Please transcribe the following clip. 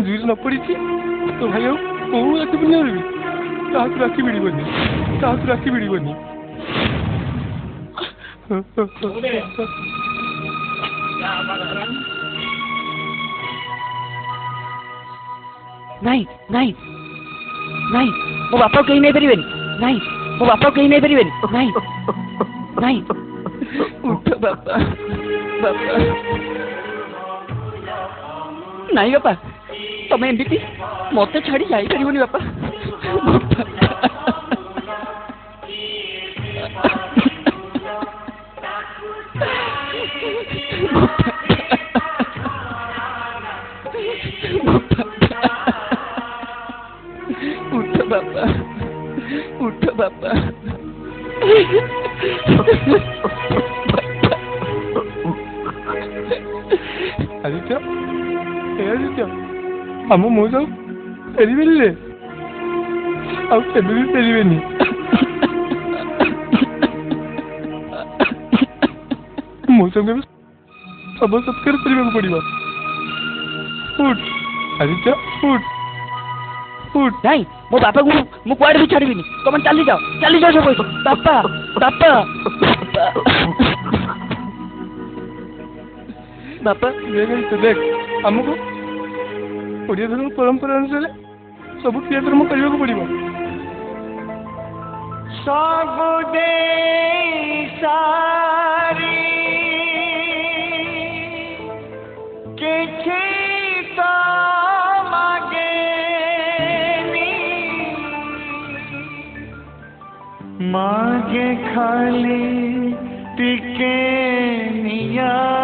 जुईरे न पड़ी तो भाई कौ राखी पूर्णिमा भी राखी भिड़बनी राखी भिड़बनी नहीं नहीं नहीं मो बापा कहीं नहीं परिवेन नहीं मो बापा कहीं नहीं परिवेन नहीं नहीं उठ बापा बापा नहीं बापा तमें एमती मत छाड़ी जापरनि बापा उठ बापा उठ बापा आदित्य आदित्य आम मौसा फेरबे आगे भी फेरबे मौसा सब सत्कार करने पड़ा उठ आदित्य उठ उठ नहीं मो बापा को मु कुआडे भी छाड़बीनी तुम चली जाओ सब बापा बापा बापा देख आमको ओडिया धर्म परंपरा अनुसार सब क्रियाकर्म करने को पड़ो सब सारी मागे खाली टिके निया